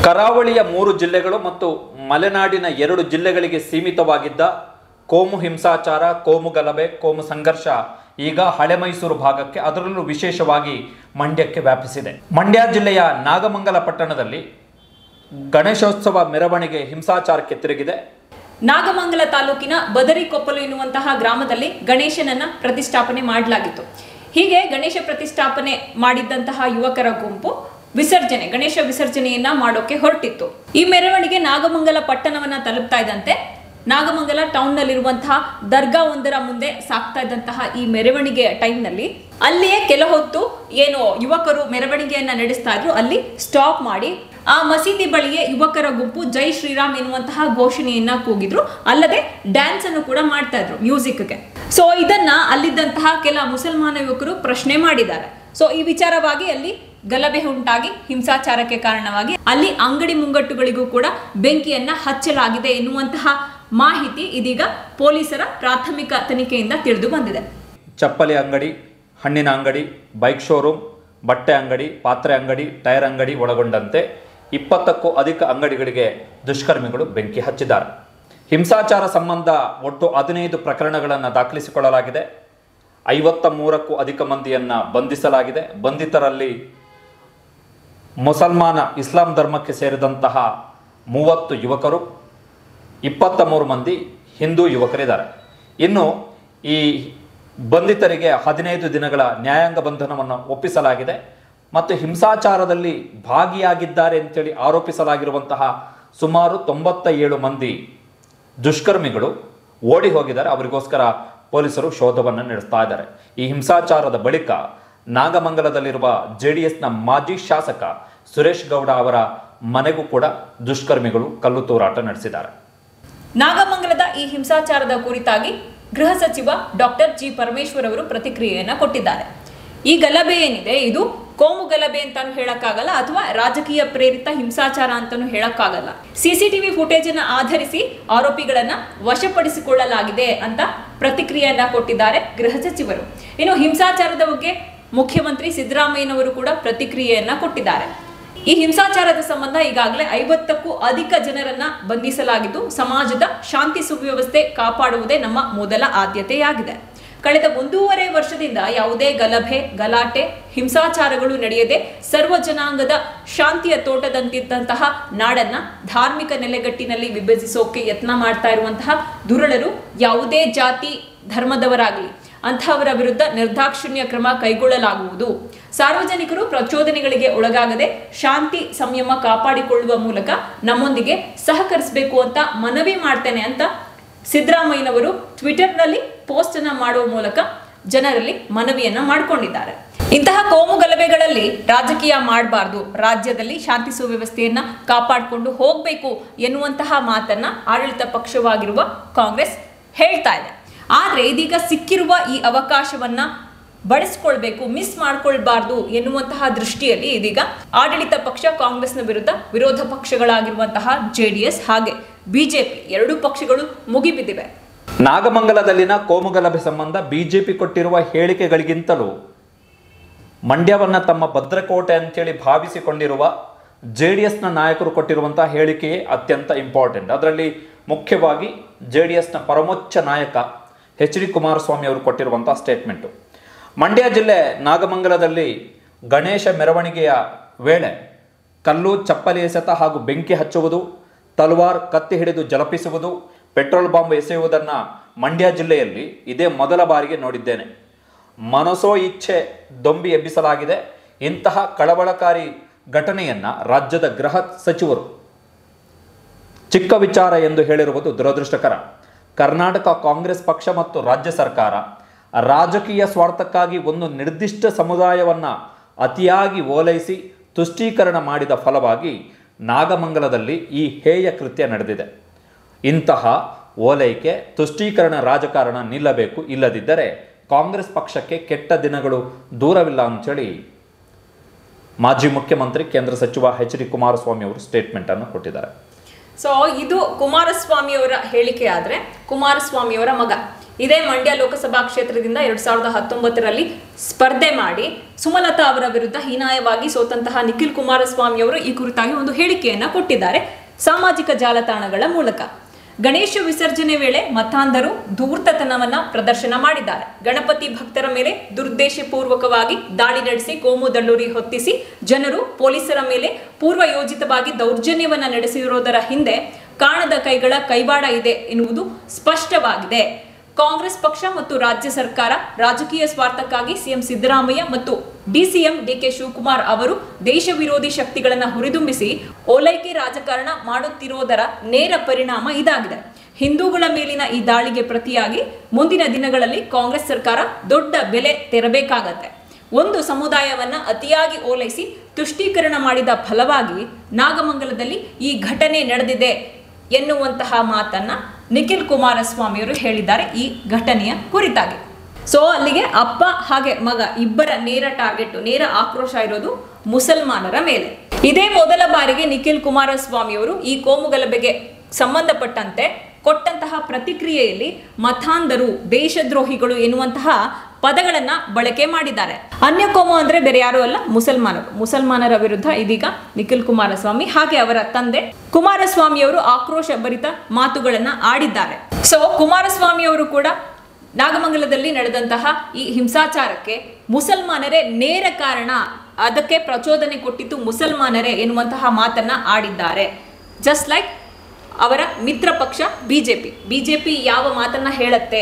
ಕರಾವಳಿಯ 3 ಜಿಲ್ಲೆಗಳು ಮತ್ತು ಮಲೆನಾಡಿನ 2 ಜಿಲ್ಲೆಗಳಿಗೆ ಸೀಮಿತವಾಗಿದ್ದ ಕೋಮು ಹಿಂಸಾಚಾರ, ಕೋಮು ಗಲಭೆ, ಕೋಮು ಸಂಘರ್ಷ ಈಗ ಹಳೆ ಮೈಸೂರು ಭಾಗಕ್ಕೆ, ಅದರಲ್ಲೂ ವಿಶೇಷವಾಗಿ ಮಂಡ್ಯಕ್ಕೆ ವ್ಯಾಪಿಸಿದೆ. ಮಂಡ್ಯ ಜಿಲ್ಲೆಯ ನಾಗಮಂಗಲ ಪಟ್ಟಣದಲ್ಲಿ ಗಣೇಶೋತ್ಸವ ಮೆರವಣಿಗೆ ಹಿಂಸಾಚಾರಕ್ಕೆ ತಿರುಗಿದೆ. ನಾಗಮಂಗಲ ತಾಲೂಕಿನ ಬದರಿಕೊಪ್ಪಲು ಎನ್ನುವಂತಹ ಗ್ರಾಮದಲ್ಲಿ ಗಣೇಶನನ್ನ ಪ್ರತಿಷ್ಠಾಪನೆ ಮಾಡಲಾಗಿತ್ತು. ಹೀಗೆ ಗಣೇಶ ಪ್ರತಿಷ್ಠಾಪನೆ ಮಾಡಿದ್ದಂತಹ ಯುವಕರ ಗುಂಪು ಗಣೇಶ ವಿಸರ್ಜನೆಯನ್ನ ಮಾಡೋಕೆ ಹೊರಟಿತ್ತು. ಈ ಮೆರವಣಿಗೆ ನಾಗಮಂಗಲ ಪಟ್ಟಣವನ್ನ ತಲುಪ್ತಾ ಇದ್ದಂತೆ ನಾಗಮಂಗಲ ಟೌನ್ ನಲ್ಲಿರುವಂತಹ ದರ್ಗಾ ಒಂದರ ಮುಂದೆ ಸಾಕ್ತಾ ಇದ್ದಂತಹ ಈ ಮೆರವಣಿಗೆಯ ಟೈಮ್ನಲ್ಲಿ ಅಲ್ಲಿಯೇ ಕೆಲ ಹೊತ್ತು ಏನು ಯುವಕರು ಮೆರವಣಿಗೆಯನ್ನ ನಡೆಸ್ತಾ ಇದ್ರು, ಅಲ್ಲಿ ಸ್ಟಾಪ್ ಮಾಡಿ ಆ ಮಸೀದಿ ಬಳಿಯೇ ಯುವಕರ ಗುಂಪು ಜೈ ಶ್ರೀರಾಮ್ ಎನ್ನುವಂತಹ ಘೋಷಣೆಯನ್ನ ಕೂಗಿದ್ರು. ಅಲ್ಲದೆ ಡ್ಯಾನ್ಸ್ ಅನ್ನು ಕೂಡ ಮಾಡ್ತಾ ಇದ್ರು ಮ್ಯೂಸಿಕ್ಗೆ. ಸೊ ಇದನ್ನ ಅಲ್ಲಿದ್ದಂತಹ ಕೆಲ ಮುಸಲ್ಮಾನ ಯುವಕರು ಪ್ರಶ್ನೆ ಮಾಡಿದ್ದಾರೆ. ಸೊ ಈ ವಿಚಾರವಾಗಿ ಅಲ್ಲಿ ಗಲಭೆ ಉಂಟಾಗಿ ಹಿಂಸಾಚಾರಕ್ಕೆ ಕಾರಣವಾಗಿ ಅಲ್ಲಿ ಅಂಗಡಿ ಮುಂಗಟ್ಟುಗಳಿಗೂ ಕೂಡ ಬೆಂಕಿಯನ್ನ ಹಚ್ಚಲಾಗಿದೆ ಎನ್ನುವಂತಹ ಮಾಹಿತಿ ಇದೀಗ ಪೊಲೀಸರ ಪ್ರಾಥಮಿಕ ತನಿಖೆಯಿಂದ ತಿಳಿದು ಬಂದಿದೆ. ಚಪ್ಪಲಿ ಅಂಗಡಿ, ಹಣ್ಣಿನ ಅಂಗಡಿ, ಬೈಕ್ ಶೋರೂಮ್, ಬಟ್ಟೆ ಅಂಗಡಿ, ಪಾತ್ರೆ ಅಂಗಡಿ, ಟೈರ್ ಅಂಗಡಿ ಒಳಗೊಂಡಂತೆ 20ಕ್ಕೂ ಅಧಿಕ ಅಂಗಡಿಗಳಿಗೆ ದುಷ್ಕರ್ಮಿಗಳು ಬೆಂಕಿ ಹಚ್ಚಿದ್ದಾರೆ. ಹಿಂಸಾಚಾರ ಸಂಬಂಧ ಒಟ್ಟು 15 ಪ್ರಕರಣಗಳನ್ನು ದಾಖಲಿಸಿಕೊಳ್ಳಲಾಗಿದೆ. 53ಕ್ಕೂ ಅಧಿಕ ಮಂದಿಯನ್ನು ಬಂಧಿಸಲಾಗಿದೆ. ಬಂಧಿತರಲ್ಲಿ ಮುಸಲ್ಮಾನ ಇಸ್ಲಾಂ ಧರ್ಮಕ್ಕೆ ಸೇರಿದಂತಹ 30 ಯುವಕರು, 23 ಮಂದಿ ಹಿಂದೂ ಯುವಕರಿದ್ದಾರೆ. ಇನ್ನು ಈ ಬಂಧಿತರಿಗೆ 15 ದಿನಗಳ ನ್ಯಾಯಾಂಗ ಬಂಧನವನ್ನು ಒಪ್ಪಿಸಲಾಗಿದೆ. ಮತ್ತು ಹಿಂಸಾಚಾರದಲ್ಲಿ ಭಾಗಿಯಾಗಿದ್ದಾರೆ ಅಂತೇಳಿ ಆರೋಪಿಸಲಾಗಿರುವಂತಹ ಸುಮಾರು 97 ಮಂದಿ ದುಷ್ಕರ್ಮಿಗಳು ಓಡಿ ಹೋಗಿದ್ದಾರೆ. ಅವರಿಗೋಸ್ಕರ ಪೊಲೀಸರು ಶೋಧವನ್ನು ನಡೆಸ್ತಾ ಇದ್ದಾರೆ. ಈ ಹಿಂಸಾಚಾರದ ಬಳಿಕ ನಾಗಮಂಗಲದಲ್ಲಿರುವ JDSನ ಮಾಜಿ ಶಾಸಕ ಸುರೇಶ್ ಗೌಡ ಅವರ ಮನೆಗೂ ಕೂಡ ದುಷ್ಕರ್ಮಿಗಳು ಕಲ್ಲು ತೂರಾಟ ನಡೆಸಿದ್ದಾರೆ. ನಾಗಮಂಗಲದ ಈ ಹಿಂಸಾಚಾರದ ಕುರಿತಾಗಿ ಗೃಹ ಸಚಿವ ಡಾಕ್ಟರ್ ಜಿ ಪರಮೇಶ್ವರ್ ಅವರು ಪ್ರತಿಕ್ರಿಯೆಯನ್ನ ಕೊಟ್ಟಿದ್ದಾರೆ. ಈ ಗಲಭೆ ಏನಿದೆ ಇದು ಕೋಮು ಗಲಭೆ ಅಂತಾನು ಹೇಳಕ್ಕಾಗಲ್ಲ, ಅಥವಾ ರಾಜಕೀಯ ಪ್ರೇರಿತ ಹಿಂಸಾಚಾರ ಅಂತಾನು ಹೇಳಕ್ಕಾಗಲ್ಲ. CCTV ಫುಟೇಜ್ ಅನ್ನ ಆಧರಿಸಿ ಆರೋಪಿಗಳನ್ನ ವಶಪಡಿಸಿಕೊಳ್ಳಲಾಗಿದೆ ಅಂತ ಪ್ರತಿಕ್ರಿಯೆಯನ್ನ ಕೊಟ್ಟಿದ್ದಾರೆ ಗೃಹ ಸಚಿವರು. ಇನ್ನು ಹಿಂಸಾಚಾರದ ಬಗ್ಗೆ ಮುಖ್ಯಮಂತ್ರಿ ಸಿದ್ದರಾಮಯ್ಯನವರು ಕೂಡ ಪ್ರತಿಕ್ರಿಯೆಯನ್ನ ಕೊಟ್ಟಿದ್ದಾರೆ. ಈ ಹಿಂಸಾಚಾರದ ಸಂಬಂಧ ಈಗಾಗಲೇ 50ಕ್ಕೂ ಅಧಿಕ ಜನರನ್ನ ಬಂಧಿಸಲಾಗಿದ್ದು, ಸಮಾಜದ ಶಾಂತಿ ಸುವ್ಯವಸ್ಥೆ ಕಾಪಾಡುವುದೇ ನಮ್ಮ ಮೊದಲ ಆದ್ಯತೆಯಾಗಿದೆ. ಕಳೆದ 1.5 ವರ್ಷದಿಂದ ಯಾವುದೇ ಗಲಭೆ, ಗಲಾಟೆ, ಹಿಂಸಾಚಾರಗಳು ನಡೆಯದೆ ಸರ್ವ ಜನಾಂಗದ ಶಾಂತಿಯ ತೋಟದಂತಿದ್ದಂತಹ ನಾಡನ್ನ ಧಾರ್ಮಿಕ ನೆಲೆಗಟ್ಟಿನಲ್ಲಿ ವಿಭಜಿಸೋಕೆ ಯತ್ನ ಮಾಡ್ತಾ ಇರುವಂತಹ ದುರುಳರು ಯಾವುದೇ ಜಾತಿ ಧರ್ಮದವರಾಗಲಿ ಅಂತಹವರ ವಿರುದ್ಧ ನಿರ್ದಾಕ್ಷಿಣ್ಯ ಕ್ರಮ ಕೈಗೊಳ್ಳಲಾಗುವುದು. ಸಾರ್ವಜನಿಕರು ಪ್ರಚೋದನೆಗಳಿಗೆ ಒಳಗಾಗದೆ ಶಾಂತಿ ಸಂಯಮ ಕಾಪಾಡಿಕೊಳ್ಳುವ ಮೂಲಕ ನಮ್ಮೊಂದಿಗೆ ಸಹಕರಿಸಬೇಕು ಅಂತ ಮನವಿ ಮಾಡ್ತೇನೆ ಅಂತ ಸಿದ್ದರಾಮಯ್ಯನವರು ಟ್ವಿಟರ್ನಲ್ಲಿ ಪೋಸ್ಟ್ ಅನ್ನ ಮಾಡುವ ಮೂಲಕ ಜನರಲ್ಲಿ ಮನವಿಯನ್ನ ಮಾಡಿಕೊಂಡಿದ್ದಾರೆ. ಇಂತಹ ಕೋಮು ಗಲಭೆಗಳಲ್ಲಿ ರಾಜಕೀಯ ಮಾಡಬಾರ್ದು, ರಾಜ್ಯದಲ್ಲಿ ಶಾಂತಿ ಸುವ್ಯವಸ್ಥೆಯನ್ನ ಕಾಪಾಡಿಕೊಂಡು ಹೋಗಬೇಕು ಎನ್ನುವಂತಹ ಮಾತನ್ನ ಆಡಳಿತ ಪಕ್ಷವಾಗಿರುವ ಕಾಂಗ್ರೆಸ್ ಹೇಳ್ತಾ ಇದೆ. ಆದ್ರೆ ಇದೀಗ ಸಿಕ್ಕಿರುವ ಈ ಅವಕಾಶವನ್ನ ಬಳಸಿಕೊಳ್ಬೇಕು, ಮಿಸ್ ಮಾಡ್ಕೊಳ್ಬಾರ್ದು ಎನ್ನುವಂತಹ ದೃಷ್ಟಿಯಲ್ಲಿ ಇದೀಗ ಆಡಳಿತ ಪಕ್ಷ ಕಾಂಗ್ರೆಸ್ನ ವಿರುದ್ಧ ವಿರೋಧ ಪಕ್ಷಗಳಾಗಿರುವಂತಹ JDS ಹಾಗೆ ಬಿಜೆಪಿ 2 ಪಕ್ಷಗಳು ಮುಗಿಬಿದ್ದಿವೆ. ನಾಗಮಂಗಲದಲ್ಲಿನ ಕೋಮು ಗಲಭೆ ಸಂಬಂಧ ಬಿಜೆಪಿ ಕೊಟ್ಟಿರುವ ಹೇಳಿಕೆಗಳಿಗಿಂತಲೂ ಮಂಡ್ಯವನ್ನ ತಮ್ಮ ಭದ್ರಕೋಟೆ ಅಂತೇಳಿ ಭಾವಿಸಿಕೊಂಡಿರುವ JDSನ ನಾಯಕರು ಕೊಟ್ಟಿರುವಂತಹ ಹೇಳಿಕೆಯೇ ಅತ್ಯಂತ ಇಂಪಾರ್ಟೆಂಟ್. ಅದರಲ್ಲಿ ಮುಖ್ಯವಾಗಿ JDSನ ಪರಮೋಚ್ಚ ನಾಯಕ HD ಕುಮಾರಸ್ವಾಮಿ ಅವರು ಕೊಟ್ಟಿರುವಂತಹ ಸ್ಟೇಟ್ಮೆಂಟು. ಮಂಡ್ಯ ಜಿಲ್ಲೆ ನಾಗಮಂಗಲದಲ್ಲಿ ಗಣೇಶ ಮೆರವಣಿಗೆಯ ವೇಳೆ ಕಲ್ಲು, ಚಪ್ಪಲಿ ಎಸೆತ ಹಾಗೂ ಬೆಂಕಿ ಹಚ್ಚುವುದು, ತಲವಾರ್, ಕತ್ತಿ ಹಿಡಿದು ಜಲಪಿಸುವುದು, ಪೆಟ್ರೋಲ್ ಬಾಂಬ್ ಎಸೆಯುವುದನ್ನು ಮಂಡ್ಯ ಜಿಲ್ಲೆಯಲ್ಲಿ ಇದೇ ಮೊದಲ ಬಾರಿಗೆ ನೋಡಿದ್ದೇನೆ. ಮನಸೋ ಇಚ್ಛೆ ದೊಂಬಿ ಎಬ್ಬಿಸಲಾಗಿದೆ. ಇಂತಹ ಕಳವಳಕಾರಿ ಘಟನೆಯನ್ನು ರಾಜ್ಯದ ಗೃಹ ಸಚಿವರು ಚಿಕ್ಕ ವಿಚಾರ ಎಂದು ಹೇಳಿರುವುದು ದುರದೃಷ್ಟಕರ. ಕರ್ನಾಟಕ ಕಾಂಗ್ರೆಸ್ ಪಕ್ಷ ಮತ್ತು ರಾಜ್ಯ ಸರ್ಕಾರ ರಾಜಕೀಯ ಸ್ವಾರ್ಥಕ್ಕಾಗಿ ಒಂದು ನಿರ್ದಿಷ್ಟ ಸಮುದಾಯವನ್ನು ಅತಿಯಾಗಿ ಓಲೈಸಿ ತುಷ್ಟೀಕರಣ ಮಾಡಿದ ಫಲವಾಗಿ ನಾಗಮಂಗಲದಲ್ಲಿ ಈ ಹೇಯ ಕೃತ್ಯ ನಡೆದಿದೆ. ಇಂತಹ ಓಲೈಕೆ, ತುಷ್ಟೀಕರಣ ರಾಜಕಾರಣ ನಿಲ್ಲಬೇಕು. ಇಲ್ಲದಿದ್ದರೆ ಕಾಂಗ್ರೆಸ್ ಪಕ್ಷಕ್ಕೆ ಕೆಟ್ಟ ದಿನಗಳು ದೂರವಿಲ್ಲ ಅಂತೇಳಿ ಮಾಜಿ ಮುಖ್ಯಮಂತ್ರಿ ಕೇಂದ್ರ ಸಚಿವ HD ಕುಮಾರಸ್ವಾಮಿ ಅವರು ಸ್ಟೇಟ್ಮೆಂಟ್ ಅನ್ನು ಕೊಟ್ಟಿದ್ದಾರೆ. ಸೊ ಇದು ಕುಮಾರಸ್ವಾಮಿ ಅವರ ಹೇಳಿಕೆ. ಆದ್ರೆ ಕುಮಾರಸ್ವಾಮಿ ಅವರ ಮಗ ಇದೇ ಮಂಡ್ಯ ಲೋಕಸಭಾ ಕ್ಷೇತ್ರದಿಂದ 2019ರಲ್ಲಿ ಸ್ಪರ್ಧೆ ಮಾಡಿ ಸುಮಲತಾ ಅವರ ವಿರುದ್ಧ ಹೀನಾಯವಾಗಿ ಸೋತಂತಹ ನಿಖಿಲ್ ಕುಮಾರಸ್ವಾಮಿ ಅವರು ಈ ಕುರಿತಾಗಿ ಒಂದು ಹೇಳಿಕೆಯನ್ನ ಕೊಟ್ಟಿದ್ದಾರೆ ಸಾಮಾಜಿಕ ಜಾಲತಾಣಗಳ ಮೂಲಕ. ಗಣೇಶ ವಿಸರ್ಜನೆ ವೇಳೆ ಮತಾಂಧರು ಧೂರ್ತತನವನ್ನ ಪ್ರದರ್ಶನ ಮಾಡಿದ್ದಾರೆ. ಗಣಪತಿ ಭಕ್ತರ ಮೇಲೆ ದುರುದ್ದೇಶಪೂರ್ವಕವಾಗಿ ದಾಳಿ ನಡೆಸಿ ಕೋಮು ದಳ್ಳೂರಿ ಹೊತ್ತಿಸಿ ಜನರು ಪೊಲೀಸರ ಮೇಲೆ ಪೂರ್ವ ಯೋಜಿತವಾಗಿ ದೌರ್ಜನ್ಯವನ್ನ ನಡೆಸಿರುವುದರ ಹಿಂದೆ ಕಾಣದ ಕೈಗಳ ಕೈವಾಡ ಇದೆ ಎನ್ನುವುದು ಸ್ಪಷ್ಟವಾಗಿದೆ. ಕಾಂಗ್ರೆಸ್ ಪಕ್ಷ ಮತ್ತು ರಾಜ್ಯ ಸರ್ಕಾರ ರಾಜಕೀಯ ಸ್ವಾರ್ಥಕ್ಕಾಗಿ ಸಿಎಂ ಸಿದ್ದರಾಮಯ್ಯ ಮತ್ತು ಡಿಸಿಎಂ ಡಿಕೆ ಶಿವಕುಮಾರ್ ಅವರು ದೇಶ ವಿರೋಧಿ ಶಕ್ತಿಗಳನ್ನು ಹುರಿದುಂಬಿಸಿ ಓಲೈಕೆ ರಾಜಕಾರಣ ಮಾಡುತ್ತಿರುವುದರ ನೇರ ಪರಿಣಾಮ ಇದಾಗಿದೆ. ಹಿಂದೂಗಳ ಮೇಲಿನ ಈ ದಾಳಿಗೆ ಪ್ರತಿಯಾಗಿ ಮುಂದಿನ ದಿನಗಳಲ್ಲಿ ಕಾಂಗ್ರೆಸ್ ಸರ್ಕಾರ ದೊಡ್ಡ ಬೆಲೆ ತೆರಬೇಕಾಗತ್ತೆ. ಒಂದು ಸಮುದಾಯವನ್ನ ಅತಿಯಾಗಿ ಓಲೈಸಿ ತುಷ್ಟೀಕರಣ ಮಾಡಿದ ಫಲವಾಗಿ ನಾಗಮಂಗಲದಲ್ಲಿ ಈ ಘಟನೆ ನಡೆದಿದೆ ಎನ್ನುವಂತಹ ಮಾತನ್ನ ನಿಖಿಲ್ ಕುಮಾರಸ್ವಾಮಿ ಅವರು ಹೇಳಿದ್ದಾರೆ ಈ ಘಟನೆಯ ಕುರಿತಾಗಿ. ಸೊ ಅಲ್ಲಿಗೆ ಅಪ್ಪ ಹಾಗೆ ಮಗ ಇಬ್ಬರ ನೇರ ಟಾರ್ಗೆಟ್, ನೇರ ಆಕ್ರೋಶ ಇರೋದು ಮುಸಲ್ಮಾನರ ಮೇಲೆ. ಇದೇ ಮೊದಲ ಬಾರಿಗೆ ನಿಖಿಲ್ ಕುಮಾರಸ್ವಾಮಿ ಅವರು ಈ ಕೋಮುಗಲಭೆಗೆ ಸಂಬಂಧಪಟ್ಟಂತೆ ಕೊಟ್ಟಂತಹ ಪ್ರತಿಕ್ರಿಯೆಯಲ್ಲಿ ಮತಾಂಧರು, ದೇಶದ್ರೋಹಿಗಳು ಎನ್ನುವಂತಹ ಪದಗಳನ್ನ ಬಳಕೆ ಮಾಡಿದ್ದಾರೆ. ಅನ್ಯ ಕೋಮು ಅಂದ್ರೆ ಬೇರೆ ಯಾರು ಅಲ್ಲ, ಮುಸಲ್ಮಾನರ ವಿರುದ್ಧ ಇದೀಗ ನಿಖಿಲ್ ಕುಮಾರಸ್ವಾಮಿ ಹಾಗೆ ಅವರ ತಂದೆ ಕುಮಾರಸ್ವಾಮಿ ಅವರು ಆಕ್ರೋಶ ಭರಿತ ಮಾತುಗಳನ್ನ ಆಡಿದ್ದಾರೆ. ಸೊ ಕುಮಾರಸ್ವಾಮಿ ಅವರು ಕೂಡ ನಾಗಮಂಗಲದಲ್ಲಿ ನಡೆದಂತಹ ಈ ಹಿಂಸಾಚಾರಕ್ಕೆ ಮುಸಲ್ಮಾನರೇ ನೇರ ಕಾರಣ, ಅದಕ್ಕೆ ಪ್ರಚೋದನೆ ಕೊಟ್ಟಿದ್ದು ಮುಸಲ್ಮಾನರೇ ಎನ್ನುವಂತಹ ಮಾತನ್ನ ಆಡಿದ್ದಾರೆ. ಜಸ್ಟ್ ಲೈಕ್ ಅವರ ಮಿತ್ರ ಪಕ್ಷ ಬಿಜೆಪಿ ಯಾವ ಮಾತನ್ನ ಹೇಳುತ್ತೆ,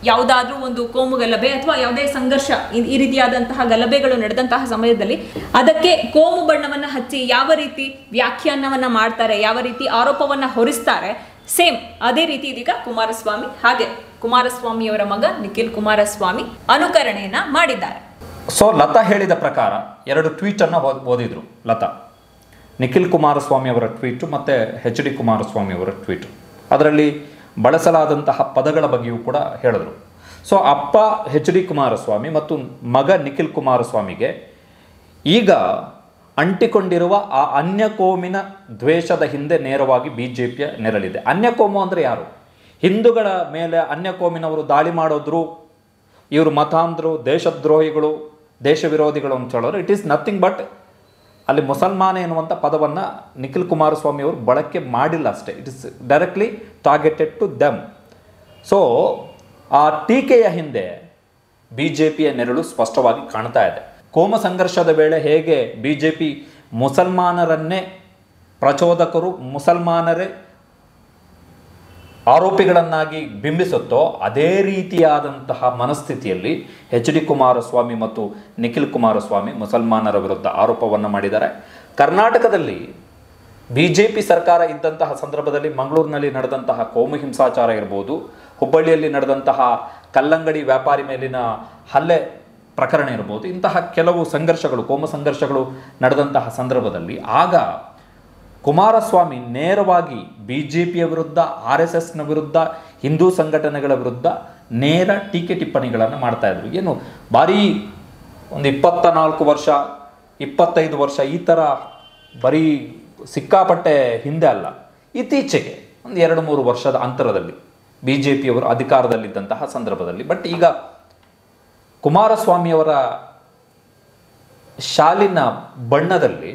ಯಾವುದಾದ್ರೂ ಒಂದು ಕೋಮು ಗಲಭೆ ಅಥವಾ ಯಾವುದೇ ಸಂಘರ್ಷ ಈ ರೀತಿಯಾದಂತಹ ಗಲಭೆಗಳು ನಡೆದಂತಹ ಸಮಯದಲ್ಲಿ ಅದಕ್ಕೆ ಕೋಮು ಬಣ್ಣವನ್ನ ಹಚ್ಚಿ ಯಾವ ರೀತಿ ವ್ಯಾಖ್ಯಾನವನ್ನ ಮಾಡ್ತಾರೆ, ಯಾವ ರೀತಿ ಆರೋಪವನ್ನ ಹೊರಿಸ್ತಾರೆ, ಸೇಮ್ ಅದೇ ರೀತಿ ಇದೀಗ ಕುಮಾರಸ್ವಾಮಿ ಹಾಗೆ ಕುಮಾರಸ್ವಾಮಿಯವರ ಮಗ ನಿಖಿಲ್ ಕುಮಾರಸ್ವಾಮಿ ಅನುಕರಣೆಯನ್ನ ಮಾಡಿದ್ದಾರೆ. ಸೊ ಲತಾ ಹೇಳಿದ ಪ್ರಕಾರ 2 ಟ್ವೀಟ್ ಅನ್ನ ಓದಿದ್ರು ಲತಾ. ನಿಖಿಲ್ ಕುಮಾರಸ್ವಾಮಿ ಅವರ ಟ್ವೀಟು ಮತ್ತು HD ಕುಮಾರಸ್ವಾಮಿ ಅವರ ಟ್ವೀಟು. ಅದರಲ್ಲಿ ಬಳಸಲಾದಂತಹ ಪದಗಳ ಬಗ್ಗೆಯೂ ಕೂಡ ಹೇಳಿದ್ರು. ಸೊ ಅಪ್ಪ HD ಕುಮಾರಸ್ವಾಮಿ ಮತ್ತು ಮಗ ನಿಖಿಲ್ ಕುಮಾರಸ್ವಾಮಿಗೆ ಈಗ ಅಂಟಿಕೊಂಡಿರುವ ಆ ಅನ್ಯಕೋಮಿನ ದ್ವೇಷದ ಹಿಂದೆ ನೇರವಾಗಿ BJPಯ ನೆರಳಿದೆ. ಅನ್ಯಕೋಮು ಅಂದರೆ ಯಾರು? ಹಿಂದೂಗಳ ಮೇಲೆ ಅನ್ಯಕೋಮಿನವರು ದಾಳಿ ಮಾಡೋದ್ರು, ಇವರು ಮತಾಂಧರು, ದೇಶದ್ರೋಹಿಗಳು, ದೇಶ ವಿರೋಧಿಗಳು ಅಂತ ಹೇಳೋರು. ಇಟ್ ಈಸ್ ನಥಿಂಗ್ ಬಟ್ ಅಲ್ಲಿ ಮುಸಲ್ಮಾನ ಎನ್ನುವಂಥ ಪದವನ್ನು ನಿಖಿಲ್ ಕುಮಾರಸ್ವಾಮಿ ಅವರು ಬಳಕೆ ಮಾಡಿಲ್ಲ ಅಷ್ಟೇ. It is directly targeted to them. So ಆ ಟೀಕೆಯ ಹಿಂದೆ BJPಯ ನೆರಳು ಸ್ಪಷ್ಟವಾಗಿ ಕಾಣ್ತಾ ಇದೆ. ಕೋಮ ಸಂಘರ್ಷದ ವೇಳೆ ಹೇಗೆ BJP ಮುಸಲ್ಮಾನರನ್ನೇ ಪ್ರಚೋದಕರು, ಮುಸಲ್ಮಾನರೇ ಆರೋಪಿಗಳನ್ನಾಗಿ ಬಿಂಬಿಸುತ್ತೋ ಅದೇ ರೀತಿಯಾದಂತಹ ಮನಸ್ಥಿತಿಯಲ್ಲಿ HD ಕುಮಾರಸ್ವಾಮಿ ಮತ್ತು ನಿಖಿಲ್ ಕುಮಾರಸ್ವಾಮಿ ಮುಸಲ್ಮಾನರ ವಿರುದ್ಧ ಆರೋಪವನ್ನು ಮಾಡಿದ್ದಾರೆ. ಕರ್ನಾಟಕದಲ್ಲಿ BJP ಸರ್ಕಾರ ಇದ್ದಂತಹ ಸಂದರ್ಭದಲ್ಲಿ ಮಂಗಳೂರಿನಲ್ಲಿ ನಡೆದಂತಹ ಕೋಮು ಹಿಂಸಾಚಾರ ಇರ್ಬೋದು, ಹುಬ್ಬಳ್ಳಿಯಲ್ಲಿ ನಡೆದಂತಹ ಕಲ್ಲಂಗಡಿ ವ್ಯಾಪಾರಿ ಮೇಲಿನ ಹಲ್ಲೆ ಪ್ರಕರಣ ಇರ್ಬೋದು, ಇಂತಹ ಕೆಲವು ಸಂಘರ್ಷಗಳು, ಕೋಮು ಸಂಘರ್ಷಗಳು ನಡೆದಂತಹ ಸಂದರ್ಭದಲ್ಲಿ ಆಗ ಕುಮಾರಸ್ವಾಮಿ ನೇರವಾಗಿ BJPಯ ವಿರುದ್ಧ, RSSನ ವಿರುದ್ಧ, ಹಿಂದೂ ಸಂಘಟನೆಗಳ ವಿರುದ್ಧ ನೇರ ಟೀಕೆ ಟಿಪ್ಪಣಿಗಳನ್ನು ಮಾಡ್ತಾ ಇದ್ರು. ಏನು ಭಾರೀ ಒಂದು 24 ವರ್ಷ 25 ವರ್ಷ ಈ ಥರ ಬರೀ ಸಿಕ್ಕಾಪಟ್ಟೆ ಹಿಂದೆ ಅಲ್ಲ, ಇತ್ತೀಚೆಗೆ ಒಂದು 2-3 ವರ್ಷದ ಅಂತರದಲ್ಲಿ BJPಯವರು ಅಧಿಕಾರದಲ್ಲಿದ್ದಂತಹ ಸಂದರ್ಭದಲ್ಲಿ. ಬಟ್ ಈಗ ಕುಮಾರಸ್ವಾಮಿಯವರ ಶಾಲಿನ ಬಣ್ಣದಲ್ಲಿ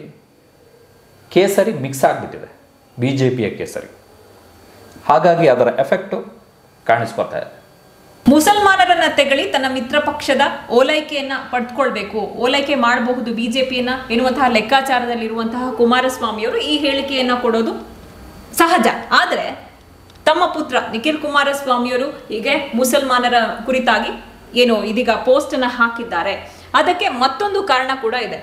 ಕೇಸರಿ ಮಿಕ್ಸ್ ಆಗಿಬಿಟ್ಟಿದೆ, BJPಯ ಕೇಸರಿ. ಹಾಗಾಗಿ ಅದರ ಎಫೆಕ್ಟು ಕಾಣಿಸ್ಕೊಳ್ತಾ ಇದೆ. ಮುಸಲ್ಮಾನರನ್ನ ತೆಗಳಿ ತನ್ನ ಮಿತ್ರ ಪಕ್ಷದ ಓಲೈಕೆಯನ್ನ ಪಡೆದುಕೊಳ್ಬೇಕು, ಓಲೈಕೆ ಮಾಡಬಹುದು BJPಯನ್ನ ಎನ್ನುವಂತಹ ಲೆಕ್ಕಾಚಾರದಲ್ಲಿರುವಂತಹ ಕುಮಾರಸ್ವಾಮಿಯವರು ಈ ಹೇಳಿಕೆಯನ್ನ ಕೊಡೋದು ಸಹಜ. ಆದರೆ ತಮ್ಮ ಪುತ್ರ ನಿಖಿಲ್ ಕುಮಾರಸ್ವಾಮಿಯವರು ಹೀಗೆ ಮುಸಲ್ಮಾನರ ಕುರಿತಾಗಿ ಏನು ಇದೀಗ ಪೋಸ್ಟ್ ಅನ್ನ ಹಾಕಿದ್ದಾರೆ. ಅದಕ್ಕೆ ಮತ್ತೊಂದು ಕಾರಣ ಕೂಡ ಇದೆ.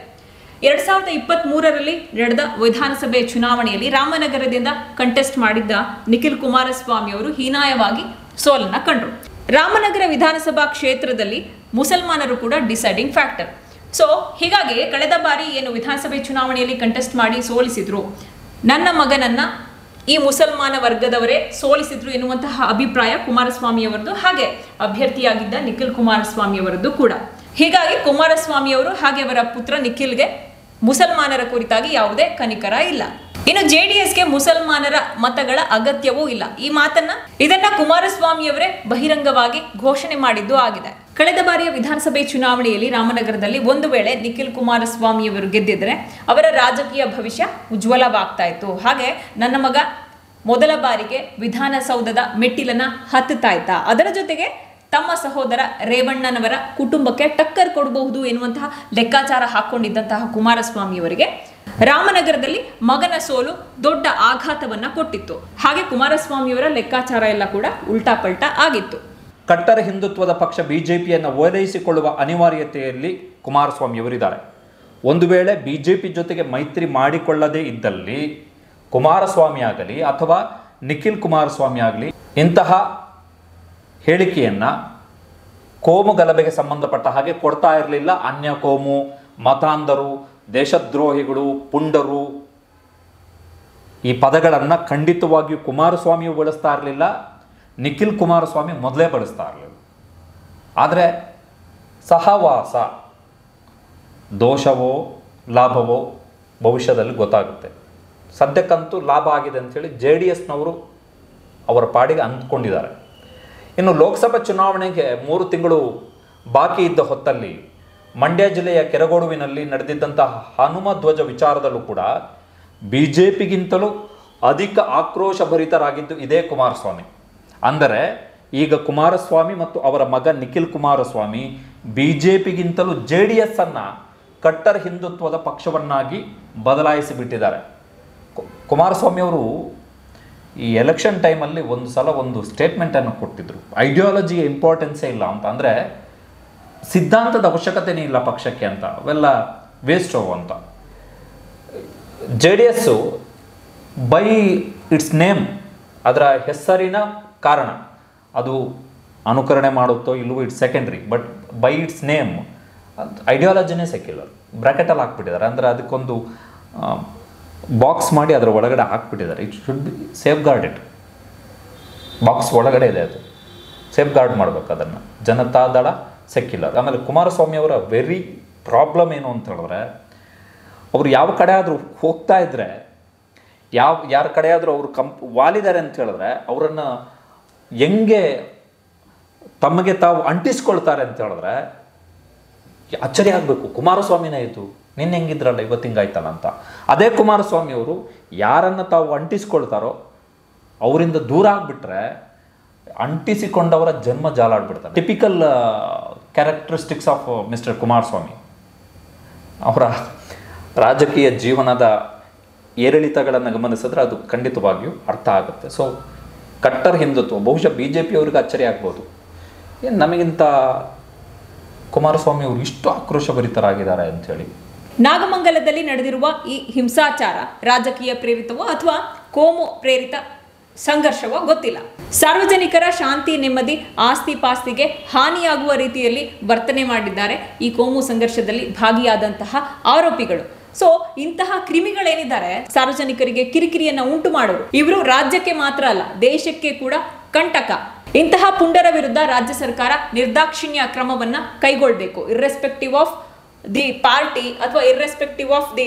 2023ರಲ್ಲಿ ನಡೆದ ವಿಧಾನಸಭೆ ಚುನಾವಣೆಯಲ್ಲಿ ರಾಮನಗರದಿಂದ ಕಂಟೆಸ್ಟ್ ಮಾಡಿದ್ದ ನಿಖಿಲ್ ಕುಮಾರಸ್ವಾಮಿ ಅವರು ಹೀನಾಯವಾಗಿ ಸೋಲನ್ನ ಕಂಡ್ರು. ರಾಮನಗರ ವಿಧಾನಸಭಾ ಕ್ಷೇತ್ರದಲ್ಲಿ ಮುಸಲ್ಮಾನರು ಕೂಡ ಡಿಸೈಡಿಂಗ್ ಫ್ಯಾಕ್ಟರ್. ಸೊ ಹೀಗಾಗಿ ಕಳೆದ ಬಾರಿ ಏನು ವಿಧಾನಸಭೆ ಚುನಾವಣೆಯಲ್ಲಿ ಕಂಟೆಸ್ಟ್ ಮಾಡಿ ಸೋಲಿಸಿದ್ರು, ನನ್ನ ಮಗನನ್ನ ಈ ಮುಸಲ್ಮಾನ ವರ್ಗದವರೇ ಸೋಲಿಸಿದ್ರು ಎನ್ನುವಂತಹ ಅಭಿಪ್ರಾಯ ಕುಮಾರಸ್ವಾಮಿ ಅವರದ್ದು, ಹಾಗೆ ಅಭ್ಯರ್ಥಿಯಾಗಿದ್ದ ನಿಖಿಲ್ ಕುಮಾರಸ್ವಾಮಿ ಅವರದ್ದು ಕೂಡ. ಹೀಗಾಗಿ ಕುಮಾರಸ್ವಾಮಿ ಅವರು ಹಾಗೆ ಅವರ ಪುತ್ರ ನಿಖಿಲ್ಗೆ ಮುಸಲ್ಮಾನರ ಕುರಿತಾಗಿ ಯಾವುದೇ ಕನಿಕರ ಇಲ್ಲ. ಇನ್ನು ಜೆಡಿಎಸ್ಗೆ ಮುಸಲ್ಮಾನರ ಮತಗಳ ಅಗತ್ಯವೂ ಇಲ್ಲ. ಈ ಮಾತನ್ನ ಕುಮಾರಸ್ವಾಮಿಯವರೇ ಬಹಿರಂಗವಾಗಿ ಘೋಷಣೆ ಮಾಡಿದ್ದು ಆಗಿದೆ. ಕಳೆದ ಬಾರಿಯ ವಿಧಾನಸಭೆ ಚುನಾವಣೆಯಲ್ಲಿ ರಾಮನಗರದಲ್ಲಿ ಒಂದು ವೇಳೆ ನಿಖಿಲ್ ಕುಮಾರಸ್ವಾಮಿಯವರು ಗೆದ್ದಿದ್ರೆ ಅವರ ರಾಜಕೀಯ ಭವಿಷ್ಯ ಉಜ್ವಲವಾಗ್ತಾ ಇತ್ತು. ಹಾಗೆ ನನ್ನ ಮಗ ಮೊದಲ ಬಾರಿಗೆ ವಿಧಾನಸೌಧದ ಮೆಟ್ಟಿಲನ್ನ ಹತ್ತುತ್ತಾ ಇದ್ದ. ಅದರ ಜೊತೆಗೆ ತಮ್ಮ ಸಹೋದರ ರೇವಣ್ಣನವರ ಕುಟುಂಬಕ್ಕೆ ಟಕ್ಕರ್ ಕೊಡಬಹುದು ಎನ್ನುವಂತಹ ಲೆಕ್ಕಾಚಾರ ಹಾಕೊಂಡಿದ್ದಂತಹ ಕುಮಾರಸ್ವಾಮಿಯವರಿಗೆ ರಾಮನಗರದಲ್ಲಿ ಮಗನ ಸೋಲು ದೊಡ್ಡ ಆಘಾತವನ್ನ ಕೊಟ್ಟಿತ್ತು. ಹಾಗೆ ಕುಮಾರಸ್ವಾಮಿಯವರ ಲೆಕ್ಕಾಚಾರ ಎಲ್ಲ ಕೂಡ ಉಲ್ಟಾ ಪಲ್ಟಾ ಆಗಿತ್ತು. ಕಟ್ಟರ ಹಿಂದುತ್ವದ ಪಕ್ಷ ಬಿಜೆಪಿಯನ್ನು ಓಲೈಸಿಕೊಳ್ಳುವ ಅನಿವಾರ್ಯತೆಯಲ್ಲಿ ಕುಮಾರಸ್ವಾಮಿಯವರಿದ್ದಾರೆ. ಒಂದು ವೇಳೆ ಬಿಜೆಪಿ ಜೊತೆಗೆ ಮೈತ್ರಿ ಮಾಡಿಕೊಳ್ಳದೇ ಇದ್ದಲ್ಲಿ ಕುಮಾರಸ್ವಾಮಿ ಆಗಲಿ ಅಥವಾ ನಿಖಿಲ್ ಕುಮಾರಸ್ವಾಮಿ ಆಗಲಿ ಇಂತಹ ಹೇಳಿಕೆಯನ್ನು ಕೋಮು ಗಲಭೆಗೆ ಸಂಬಂಧಪಟ್ಟ ಹಾಗೆ ಕೊಡ್ತಾ ಇರಲಿಲ್ಲ. ಅನ್ಯ ಕೋಮು, ಮತಾಂಧರು, ದೇಶದ್ರೋಹಿಗಳು, ಪುಂಡರು ಈ ಪದಗಳನ್ನು ಖಂಡಿತವಾಗಿಯೂ ಕುಮಾರಸ್ವಾಮಿಯು ಬಳಸ್ತಾ ಇರಲಿಲ್ಲ. ನಿಖಿಲ್ ಕುಮಾರಸ್ವಾಮಿ ಮೊದಲೇ ಬಳಸ್ತಾ ಇರಲಿಲ್ಲ. ಆದರೆ ಸಹವಾಸ ದೋಷವೋ ಲಾಭವೋ ಭವಿಷ್ಯದಲ್ಲಿ ಗೊತ್ತಾಗುತ್ತೆ. ಸದ್ಯಕ್ಕಂತೂ ಲಾಭ ಆಗಿದೆ ಅಂಥೇಳಿ JDSನವರು ಅವರ ಪಾಡಿಗೆ ಅಂದ್ಕೊಂಡಿದ್ದಾರೆ. ಇನ್ನು ಲೋಕಸಭಾ ಚುನಾವಣೆಗೆ 3 ತಿಂಗಳು ಬಾಕಿ ಇದ್ದ ಹೊತ್ತಲ್ಲಿ ಮಂಡ್ಯ ಜಿಲ್ಲೆಯ ಕೆರಗೋಡುವಿನಲ್ಲಿ ನಡೆದಿದ್ದಂತಹ ಹನುಮ ಧ್ವಜ ವಿಚಾರದಲ್ಲೂ ಕೂಡ ಬಿಜೆಪಿಗಿಂತಲೂ ಅಧಿಕ ಆಕ್ರೋಶಭರಿತರಾಗಿದ್ದು ಇದೇ ಕುಮಾರಸ್ವಾಮಿ. ಅಂದರೆ ಈಗ ಕುಮಾರಸ್ವಾಮಿ ಮತ್ತು ಅವರ ಮಗ ನಿಖಿಲ್ ಕುಮಾರಸ್ವಾಮಿ ಬಿಜೆಪಿಗಿಂತಲೂ JDSನ್ನು ಕಟ್ಟರ್ ಹಿಂದುತ್ವದ ಪಕ್ಷವನ್ನಾಗಿ ಬದಲಾಯಿಸಿಬಿಟ್ಟಿದ್ದಾರೆ. ಕುಮಾರಸ್ವಾಮಿ ಅವರು ಈ ಎಲೆಕ್ಷನ್ ಟೈಮಲ್ಲಿ ಒಂದು ಸ್ಟೇಟ್ಮೆಂಟನ್ನು ಕೊಟ್ಟಿದ್ರು. ಐಡಿಯಾಲಜಿಯ ಇಂಪಾರ್ಟೆನ್ಸೇ ಇಲ್ಲ ಅಂತ, ಅಂದರೆ ಸಿದ್ಧಾಂತದ ಅವಶ್ಯಕತೆನೇ ಇಲ್ಲ ಪಕ್ಷಕ್ಕೆ ಅಂತ, ಅವೆಲ್ಲ ವೇಸ್ಟ್ ಅಂತ. JDS ಬೈ ಇಟ್ಸ್ ನೇಮ್, ಅದರ ಹೆಸರಿನ ಕಾರಣ ಅದು ಅನುಕರಣೆ ಮಾಡುತ್ತೋ ಇಲ್ಲವೋ it's secondary, but by its name ಐಡಿಯಾಲಜಿನೇ ಸೆಕ್ಯುಲರ್. ಬ್ರ್ಯಾಕೆಟಲ್ಲಿ ಹಾಕ್ಬಿಟ್ಟಿದ್ದಾರೆ. ಅಂದರೆ ಅದಕ್ಕೊಂದು ಬಾಕ್ಸ್ ಮಾಡಿ ಅದರ ಒಳಗಡೆ ಹಾಕ್ಬಿಟ್ಟಿದ್ದಾರೆ. It should be safeguard. It box ಒಳಗಡೆ ಇದೆ, ಅದು ಸೇಫ್ ಗಾರ್ಡ್ ಮಾಡಬೇಕು ಅದನ್ನು. ಜನತಾದಳ ಸೆಕ್ಯುಲರ್. ಆಮೇಲೆ ಕುಮಾರಸ್ವಾಮಿ ಅವರ ವೆರಿ ಪ್ರಾಬ್ಲಮ್ ಏನು ಅಂತ ಹೇಳಿದ್ರೆ, ಅವರು ಯಾವ ಕಡೆ ಆದರೂ ಹೋಗ್ತಾ ಇದ್ದರೆ, ಯಾರ ಕಡೆ ಆದರೂ ಅವರು ವಾಲಿದ್ದಾರೆ ಅಂತ ಹೇಳಿದ್ರೆ ಅವರನ್ನು ಹೆಂಗೆ ತಮಗೆ ತಾವು ಅಂಟಿಸ್ಕೊಳ್ತಾರೆ ಅಂತ ಹೇಳಿದ್ರೆ ಅಚ್ಚರಿ ಆಗಬೇಕು. ಕುಮಾರಸ್ವಾಮಿನೇ ಇದು, ನಿನ್ನೆ ಹೆಂಗಿದ್ರಲ್ಲ ಇವತ್ತು ಹಿಂಗಾಯ್ತಲ್ಲ ಅಂತ. ಅದೇ ಕುಮಾರಸ್ವಾಮಿ ಅವರು ಯಾರನ್ನು ತಾವು ಅಂಟಿಸ್ಕೊಳ್ತಾರೋ ಅವರಿಂದ ದೂರ ಆಗಿಬಿಟ್ರೆ ಅಂಟಿಸಿಕೊಂಡವರ ಜನ್ಮ ಜಾಲಾಡ್ಬಿಡ್ತಾರೆ. Typical characteristics of mister Kumaraswamy. ಅವರ ರಾಜಕೀಯ ಜೀವನದ ಏರಿಳಿತಗಳನ್ನು ಗಮನಿಸಿದ್ರೆ ಅದು ಖಂಡಿತವಾಗಿಯೂ ಅರ್ಥ ಆಗುತ್ತೆ. ಸೊ ಕಟ್ಟರ್ ಹಿಂದುತ್ವ ಬಹುಶಃ BJP ಅವ್ರಿಗೆ ಅಚ್ಚರಿ ಆಗ್ಬೋದು, ಏನು ನಮಗಿಂತ ಕುಮಾರಸ್ವಾಮಿ ಅವರು ಇಷ್ಟು ಆಕ್ರೋಶಭರಿತರಾಗಿದ್ದಾರೆ ಅಂಥೇಳಿ. ನಾಗಮಂಗಲದಲ್ಲಿ ನಡೆದಿರುವ ಈ ಹಿಂಸಾಚಾರ ರಾಜಕೀಯ ಪ್ರೇರಿತವೋ ಅಥವಾ ಕೋಮು ಪ್ರೇರಿತ ಸಂಘರ್ಷವೋ ಗೊತ್ತಿಲ್ಲ. ಸಾರ್ವಜನಿಕರ ಶಾಂತಿ, ನೆಮ್ಮದಿ, ಆಸ್ತಿ ಪಾಸ್ತಿಗೆ ಹಾನಿಯಾಗುವ ರೀತಿಯಲ್ಲಿ ವರ್ತನೆ ಮಾಡಿದ್ದಾರೆ ಈ ಕೋಮು ಸಂಘರ್ಷದಲ್ಲಿ ಭಾಗಿಯಾದಂತಹ ಆರೋಪಿಗಳು. ಸೊ ಇಂತಹ ಕ್ರಿಮಿಗಳೇನಿದ್ದಾರೆ ಸಾರ್ವಜನಿಕರಿಗೆ ಕಿರಿಕಿರಿಯನ್ನ ಉಂಟು ಮಾಡೋರು, ಇವರು ರಾಜ್ಯಕ್ಕೆ ಮಾತ್ರ ಅಲ್ಲ ದೇಶಕ್ಕೆ ಕೂಡ ಕಂಟಕ. ಇಂತಹ ಪುಂಡರ ವಿರುದ್ಧ ರಾಜ್ಯ ಸರ್ಕಾರ ನಿರ್ದಾಕ್ಷಿಣ್ಯ ಕ್ರಮವನ್ನ ಕೈಗೊಳ್ಳಬೇಕು. ಇರ್ರೆಸ್ಪೆಕ್ಟಿವ್ ಆಫ್ ದಿ ಪಾರ್ಟಿ ಅಥವಾ ಇರ್ರೆಸ್ಪೆಕ್ಟಿವ್ ಆಫ್ ದಿ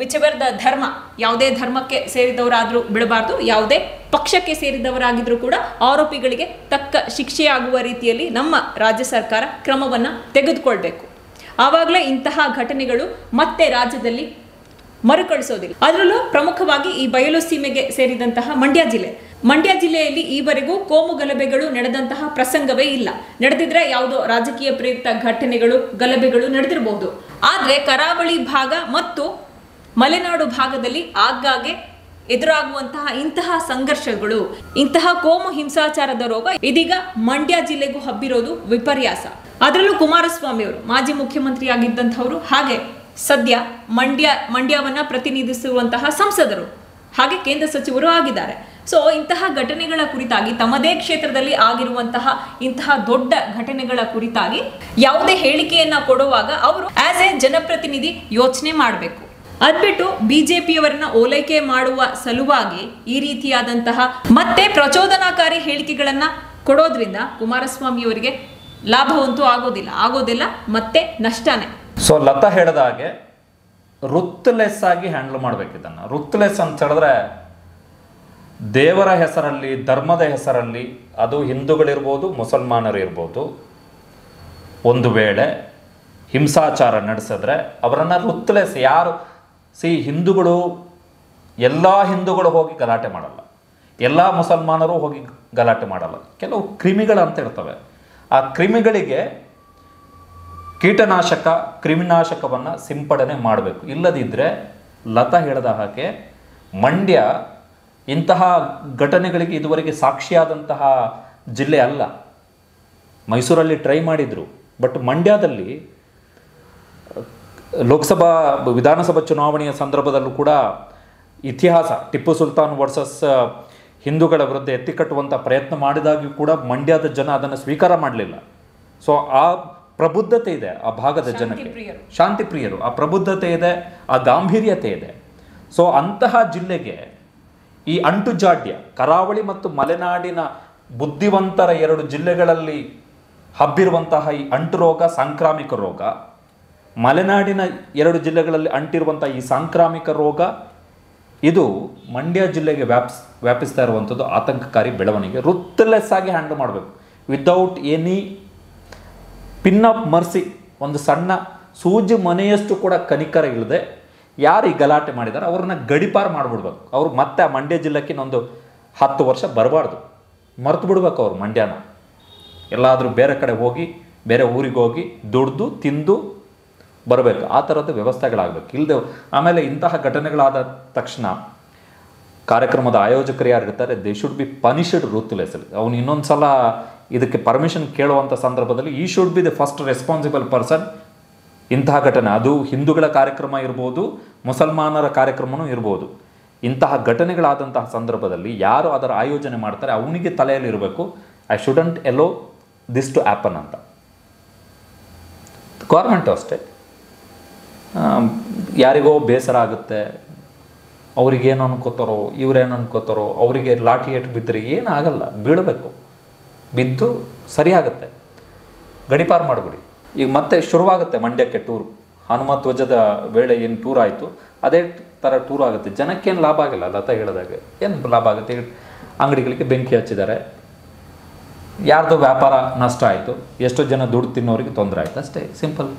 ವಿಚೆವರ್ ದ ಧರ್ಮ, ಯಾವುದೇ ಧರ್ಮಕ್ಕೆ ಸೇರಿದವರಾದ್ರೂ ಬಿಡಬಾರ್ದು, ಯಾವುದೇ ಪಕ್ಷಕ್ಕೆ ಸೇರಿದವರಾಗಿದ್ರೂ ಕೂಡ ಆರೋಪಿಗಳಿಗೆ ತಕ್ಕ ಶಿಕ್ಷೆಯಾಗುವ ರೀತಿಯಲ್ಲಿ ನಮ್ಮ ರಾಜ್ಯ ಸರ್ಕಾರ ಕ್ರಮವನ್ನ ತೆಗೆದುಕೊಳ್ಬೇಕು. ಆವಾಗಲೇ ಇಂತಹ ಘಟನೆಗಳು ಮತ್ತೆ ರಾಜ್ಯದಲ್ಲಿ ಮರುಕಳಿಸೋದಿಲ್ಲ. ಅದರಲ್ಲೂ ಪ್ರಮುಖವಾಗಿ ಈ ಬಯಲು ಸೀಮೆಗೆ ಸೇರಿದಂತಹ ಮಂಡ್ಯ ಜಿಲ್ಲೆಯಲ್ಲಿ ಈವರೆಗೂ ಕೋಮು ಗಲಭೆಗಳು ನಡೆದಂತಹ ಪ್ರಸಂಗವೇ ಇಲ್ಲ. ನಡೆದಿದ್ರೆ ಯಾವುದೋ ರಾಜಕೀಯ ಪ್ರೇರಿತ ಘಟನೆಗಳು, ಗಲಭೆಗಳು ನಡೆದಿರಬಹುದು. ಆದ್ರೆ ಕರಾವಳಿ ಭಾಗ ಮತ್ತು ಮಲೆನಾಡು ಭಾಗದಲ್ಲಿ ಆಗಾಗ್ಗೆ ಎದುರಾಗುವಂತಹ ಇಂತಹ ಸಂಘರ್ಷಗಳು, ಇಂತಹ ಕೋಮು ಹಿಂಸಾಚಾರದ ರೋಗ ಇದೀಗ ಮಂಡ್ಯ ಜಿಲ್ಲೆಗೂ ಹಬ್ಬಿರೋದು ವಿಪರ್ಯಾಸ. ಅದರಲ್ಲೂ ಕುಮಾರಸ್ವಾಮಿ ಅವರು ಮಾಜಿ ಮುಖ್ಯಮಂತ್ರಿ ಆಗಿದ್ದಂಥವರು, ಹಾಗೆ ಸದ್ಯ ಮಂಡ್ಯವನ್ನ ಪ್ರತಿನಿಧಿಸುವಂತಹ ಸಂಸದರು, ಹಾಗೆ ಕೇಂದ್ರ ಸಚಿವರು ಆಗಿದ್ದಾರೆ. ಸೊ ಇಂತಹ ಘಟನೆಗಳ ಕುರಿತಾಗಿ ತಮ್ಮದೇ ಕ್ಷೇತ್ರದಲ್ಲಿ ಆಗಿರುವಂತಹ ಇಂತಹ ದೊಡ್ಡ ಘಟನೆಗಳ ಕುರಿತಾಗಿ ಯಾವುದೇ ಹೇಳಿಕೆಯನ್ನ ಕೊಡುವಾಗ ಅವರು ಆಸ್ ಎ ಜನಪ್ರತಿನಿಧಿ ಯೋಚನೆ ಮಾಡಬೇಕು. ಅದ್ಬಿಟ್ಟು ಬಿಜೆಪಿಯವರನ್ನ ಓಲೈಕೆ ಮಾಡುವ ಸಲುವಾಗಿ ಈ ರೀತಿಯಾದಂತಹ ಮತ್ತೆ ಪ್ರಚೋದನಾಕಾರಿ ಹೇಳಿಕೆಗಳನ್ನ ಕೊಡೋದ್ರಿಂದ ಕುಮಾರಸ್ವಾಮಿಯವರಿಗೆ ಲಾಭವಂತೂ ಆಗೋದಿಲ್ಲ, ಮತ್ತೆ ನಷ್ಟನೇ. ಸೊ ಲತಾ ಹೇಳಿದ ಹಾಗೆ ರುತ್ಲೆಸ್ ಆಗಿ ಹ್ಯಾಂಡಲ್ ಮಾಡ್ಬೇಕು ಇದನ್ನು. ರುತ್ಲೆಸ್ ಅಂತ ಹೇಳಿದ್ರೆ ದೇವರ ಹೆಸರಲ್ಲಿ, ಧರ್ಮದ ಹೆಸರಲ್ಲಿ, ಅದು ಹಿಂದೂಗಳಿರ್ಬೋದು, ಮುಸಲ್ಮಾನರು ಇರ್ಬೋದು, ಒಂದು ವೇಳೆ ಹಿಂಸಾಚಾರ ನಡೆಸಿದ್ರೆ ಅವರನ್ನು ರುತ್ಲೆಸ್, ಯಾರು ಹಿಂದೂಗಳು, ಎಲ್ಲ ಹಿಂದೂಗಳು ಹೋಗಿ ಗಲಾಟೆ ಮಾಡಲ್ಲ, ಎಲ್ಲ ಮುಸಲ್ಮಾನರು ಹೋಗಿ ಗಲಾಟೆ ಮಾಡಲ್ಲ. ಕೆಲವು ಕ್ರಿಮಿಗಳು ಅಂತ ಇರ್ತವೆ. ಆ ಕ್ರಿಮಿಗಳಿಗೆ ಕೀಟನಾಶಕ, ಕ್ರಿಮಿನಾಶಕವನ್ನು ಸಿಂಪಡಣೆ ಮಾಡಬೇಕು. ಇಲ್ಲದಿದ್ದರೆ ಲತಾ ಹೇಳಿದ ಹಾಗೆ ಮಂಡ್ಯ ಇಂತಹ ಘಟನೆಗಳಿಗೆ ಇದುವರೆಗೆ ಸಾಕ್ಷಿಯಾದಂತಹ ಜಿಲ್ಲೆ ಅಲ್ಲ. ಮೈಸೂರಲ್ಲಿ ಟ್ರೈ ಮಾಡಿದರು, ಬಟ್ ಮಂಡ್ಯದಲ್ಲಿ ಲೋಕಸಭಾ ವಿಧಾನಸಭಾ ಚುನಾವಣೆಯ ಸಂದರ್ಭದಲ್ಲೂ ಕೂಡ ಇತಿಹಾಸ, ಟಿಪ್ಪು ಸುಲ್ತಾನ್ ವರ್ಸಸ್ ಹಿಂದೂಗಳ ವಿರುದ್ಧ ಎತ್ತಿಕಟ್ಟುವಂಥ ಪ್ರಯತ್ನ ಮಾಡಿದಾಗ್ಯೂ ಕೂಡ ಮಂಡ್ಯದ ಜನ ಅದನ್ನು ಸ್ವೀಕಾರ ಮಾಡಲಿಲ್ಲ. ಸೊ ಆ ಪ್ರಬುದ್ಧತೆ ಇದೆ ಆ ಭಾಗದ ಜನಕ್ಕೆ, ಶಾಂತಿ ಪ್ರಿಯರು, ಆ ಪ್ರಬುದ್ಧತೆ ಇದೆ, ಆ ಗಾಂಭೀರ್ಯತೆ ಇದೆ. ಸೊ ಅಂತಹ ಜಿಲ್ಲೆಗೆ ಈ ಅಂಟುಜಾಡ್ಯ, ಕರಾವಳಿ ಮತ್ತು ಮಲೆನಾಡಿನ ಬುದ್ಧಿವಂತರ 2 ಜಿಲ್ಲೆಗಳಲ್ಲಿ ಹಬ್ಬಿರುವಂತಹ ಈ ಅಂಟು ರೋಗ, ಸಾಂಕ್ರಾಮಿಕ ರೋಗ, ಮಲೆನಾಡಿನ 2 ಜಿಲ್ಲೆಗಳಲ್ಲಿ ಅಂಟಿರುವಂಥ ಈ ಸಾಂಕ್ರಾಮಿಕ ರೋಗ, ಇದು ಮಂಡ್ಯ ಜಿಲ್ಲೆಗೆ ವ್ಯಾಪಿಸ್ತಾ ಇರುವಂಥದ್ದು ಆತಂಕಕಾರಿ ಬೆಳವಣಿಗೆ. ರುತ್ಲೆಸ್ ಆಗಿ ಹ್ಯಾಂಡಲ್ ಮಾಡಬೇಕು, without any pin of mercy. ಒಂದು ಸಣ್ಣ ಸೂಜಿ ಮನೆಯಷ್ಟು ಕೂಡ ಕನಿಕರ ಇಲ್ಲದೆ ಯಾರು ಈ ಗಲಾಟೆ ಮಾಡಿದ್ದಾರೆ ಅವ್ರನ್ನ ಗಡಿಪಾರು ಮಾಡಿಬಿಡ್ಬೇಕು. ಅವ್ರು ಮತ್ತೆ ಆ ಮಂಡ್ಯ ಜಿಲ್ಲೆಗೆ ಇನ್ನೊಂದು 10 ವರ್ಷ ಬರಬಾರ್ದು, ಮರ್ತು ಬಿಡ್ಬೇಕು ಅವ್ರು ಮಂಡ್ಯನ. ಎಲ್ಲಾದರೂ ಬೇರೆ ಕಡೆ ಹೋಗಿ, ಬೇರೆ ಊರಿಗೆ ಹೋಗಿ ದುಡ್ದು ತಿಂದು ಬರಬೇಕು. ಆ ಥರದ ವ್ಯವಸ್ಥೆಗಳಾಗಬೇಕು. ಇಲ್ಲದೆ ಆಮೇಲೆ ಇಂತಹ ಘಟನೆಗಳಾದ ತಕ್ಷಣ ಕಾರ್ಯಕ್ರಮದ ಆಯೋಜಕರು ಯಾರಿರ್ತಾರೆ, ದೇ ಶುಡ್ ಬಿ ಪನಿಷ್ಡ್ ರುತ್ಲೆಸ್. ಅವನು ಇನ್ನೊಂದು ಸಲ ಇದಕ್ಕೆ ಪರ್ಮಿಷನ್ ಕೇಳುವಂಥ ಸಂದರ್ಭದಲ್ಲಿ ಈ should be the first responsible person. ಇಂತಹ ಘಟನೆ, ಅದು ಹಿಂದೂಗಳ ಕಾರ್ಯಕ್ರಮ ಇರ್ಬೋದು, ಮುಸಲ್ಮಾನರ ಕಾರ್ಯಕ್ರಮವೂ ಇರ್ಬೋದು, ಇಂತಹ ಘಟನೆಗಳಾದಂತಹ ಸಂದರ್ಭದಲ್ಲಿ ಯಾರು ಅದರ ಆಯೋಜನೆ ಮಾಡ್ತಾರೆ ಅವನಿಗೆ ತಲೆಯಲ್ಲಿ ಇರಬೇಕು, I shouldn't allow this to happen ಅಂತ. ಗೌರ್ಮೆಂಟು ಅಷ್ಟೇ, ಯಾರಿಗೋ ಬೇಸರ ಆಗುತ್ತೆ, ಅವ್ರಿಗೇನು ಅನ್ಕೋತಾರೋ, ಇವ್ರೇನು ಅನ್ಕೋತಾರೋ, ಅವರಿಗೆ ಲಾಠಿ ಏಟು ಬಿದ್ದರೆ ಏನಾಗಲ್ಲ, ಬೀಳಬೇಕು, ಬಿದ್ದು ಸರಿಯಾಗುತ್ತೆ, ಗಡಿಪಾರು ಮಾಡಿಬಿಡಿ. ಈಗ ಮತ್ತೆ ಶುರುವಾಗುತ್ತೆ ಮಂಡ್ಯಕ್ಕೆ ಟೂರು. ಹನುಮ ಧ್ವಜದ ವೇಳೆ ಏನು ಟೂರ್ ಆಯಿತು ಅದೇ ಥರ ಟೂರ್ ಆಗುತ್ತೆ. ಜನಕ್ಕೇನು ಲಾಭ ಆಗಿಲ್ಲ, ಲತಾ ಹೇಳಿದಾಗೆ ಏನು ಲಾಭ ಆಗುತ್ತೆ? ಅಂಗಡಿಗಳಿಗೆ ಬೆಂಕಿ ಹಚ್ಚಿದ್ದಾರೆ, ಯಾರ್ದು ವ್ಯಾಪಾರ ನಷ್ಟ ಆಯಿತು, ಎಷ್ಟೋ ಜನ ದುಡ್ಡು ತಿನ್ನೋರಿಗೆ ತೊಂದರೆ ಆಯಿತು, ಅಷ್ಟೇ ಸಿಂಪಲ್.